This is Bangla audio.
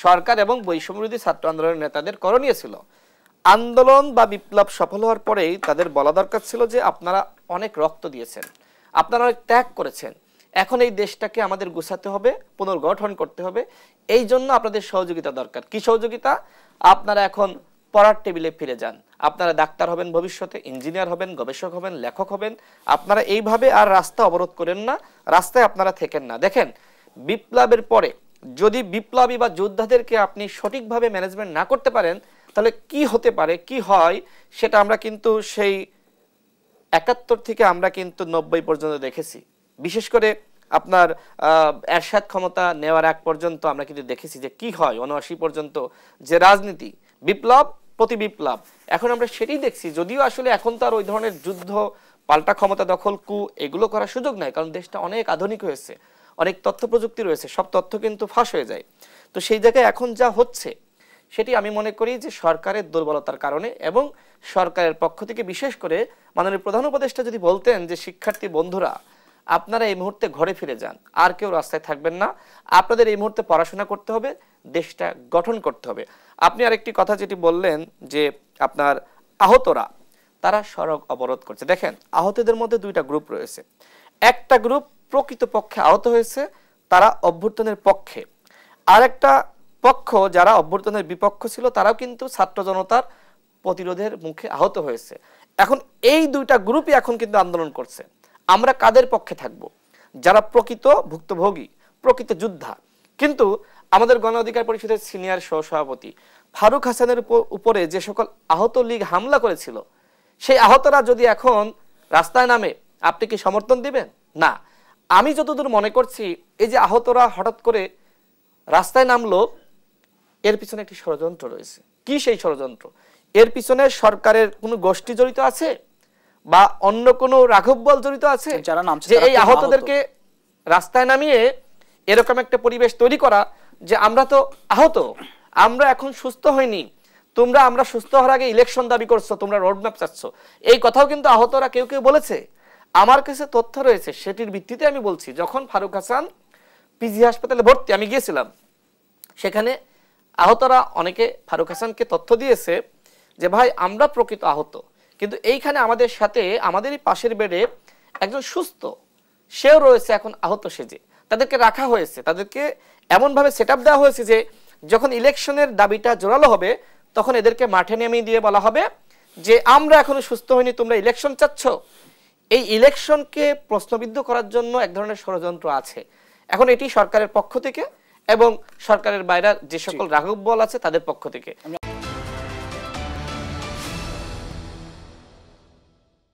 সরকার এবং বৈষম্যবিরোধী ছাত্র আন্দোলনের নেতাদের করণীয় ছিল। আন্দোলন বা বিপ্লব সফল হওয়ার পরেই তাদের বলা দরকার ছিল যে আপনারা অনেক রক্ত দিয়েছেন, আপনারা অনেক ত্যাগ করেছেন, এখন এই দেশটাকে আমাদের গুছাতে হবে, পুনর্গঠন করতে হবে, এই জন্য আপনাদের সহযোগিতা দরকার। কি সহযোগিতা? আপনারা এখন পড়ার টেবিলে ফিরে যান, আপনারা ডাক্তার হবেন, ভবিষ্যতে ইঞ্জিনিয়ার হবেন, গবেষক হবেন, লেখক হবেন, আপনারা এইভাবে আর রাস্তা অবরোধ করেন না, রাস্তায় আপনারা থেকেন না। দেখেন, বিপ্লবের পরে যদি বিপ্লবী বা যোদ্ধাদেরকে আপনি সঠিকভাবে ম্যানেজমেন্ট না করতে পারেন, তাহলে কি হতে পারে, কি হয়, সেটা আমরা কিন্তু সেই ৭১ থেকে আমরা কিন্তু ৯০ পর্যন্ত দেখেছি। বিশেষ করে আপনার এরশাদ ক্ষমতা নেওয়ার আগ পর্যন্ত আমরা কিন্তু দেখেছি যে কি হয়, ৭৯ পর্যন্ত যে রাজনীতি, বিপ্লব প্রতি বিপ্লব, এখন আমরা সেটাই দেখছি। যদিও আসলে এখন তো আর ওই ধরনের যুদ্ধ, পাল্টা ক্ষমতা দখল, কু এগুলো করার সুযোগ নাই, কারণ দেশটা অনেক আধুনিক হয়েছে, অনেক তথ্য প্রযুক্তি রয়েছে, সব তথ্য কিন্তু ফাঁস হয়ে যায়। তো সেই জায়গায় এখন যা হচ্ছে সেটি আমি মনে করি যে সরকারের দুর্বলতার কারণে, এবং সরকারের পক্ষ থেকে বিশেষ করে মাননীয় প্রধান উপদেষ্টা যদি বলতেন যে শিক্ষার্থী বন্ধুরা আপনারা এই মুহূর্তে ঘরে ফিরে যান, আর কেউ রাস্তায় থাকবেন না, আপনাদের এই মুহূর্তে পড়াশোনা করতে হবে, দেশটা গঠন করতে হবে। আপনি আরেকটি কথা যেটি বললেন যে আপনার আহতরা তারা সড়ক অবরোধ করছে। দেখেন, আহতদের মধ্যে দুইটা গ্রুপ রয়েছে। একটা গ্রুপ প্রকৃতপক্ষে আহত হয়েছে, তারা অভ্যুত্থানের পক্ষে, আর একটা পক্ষ যারা অভ্যুত্থানের বিপক্ষ ছিল তারাও কিন্তু ছাত্র জনতার প্রতিরোধের মুখে আহত হয়েছে। এখন এই দুইটা গ্রুপই এখন কিন্তু আন্দোলন করছে। আমরা কাদের পক্ষে থাকব? যারা প্রকৃত ভুক্তভোগী, প্রকৃত যোদ্ধা। কিন্তু আমাদের গণ অধিকার পরিষদের সিনিয়র সহসভাপতি ফারুক হাসানের উপরে যে সকল আহত লীগ হামলা করেছিল, সেই আহতরা যদি এখন রাস্তায় নামে, আপনি কি সমর্থন দিবেন? না। আমি যতদূর মনে করছি, এই যে আহতরা হঠাৎ করে রাস্তায় নামলো, এর পিছনে একটি ষড়যন্ত্র রয়েছে। কি সেই ষড়যন্ত্র? এর পিছনে সরকারের কোনো গোষ্ঠী জড়িত আছে বা অন্য কোনো রাঘব বল জড়িত আছে, যে এই আহতদেরকে রাস্তায় নামিয়ে এরকম একটা পরিবেশ তৈরি করা যে আমরা তো আহত, আমরা এখন সুস্থ হইনি, তোমরা আমরা সুস্থ হওয়ার আগে ইলেকশন দাবি করছো, তোমরা রোডম্যাপ চাচ্ছ। এই কথাও কিন্তু আহতরা কেউ কেউ বলেছে। আমার কাছে তথ্য রয়েছে, সেটির ভিত্তিতে আমি বলছি। যখন ফারুক হাসান পিজি হাসপাতালে ভর্তি, আমি গিয়েছিলাম, সেখানে আহতরা অনেকে ফারুক হাসানকে তথ্য দিয়েছে যে ভাই আমরা প্রকৃত আহত, কিন্তু এইখানে আমাদের সাথে আমাদেরই পাশের বেডে একজন সুস্থ, সেও রয়েছে এখন আহত সেজে। তাদেরকে রাখা হয়েছে, তাদেরকে এমনভাবে সেট আপ দেওয়া হয়েছে যে যখন ইলেকশনের দাবিটা জোরালো হবে তখন এদেরকে মাঠে নামিয়ে দিয়ে বলা হবে যে আমরা এখনো সুস্থ হইনি, তোমরা ইলেকশন চাচ্ছ। এই ইলেকশনকে প্রশ্নবিদ্ধ করার জন্য এক ধরনের ষড়যন্ত্র আছে। এখন এটি সরকারের পক্ষ থেকে এবং সরকারের বাইরে যে সকল রাঘব বল আছে তাদের পক্ষ থেকে।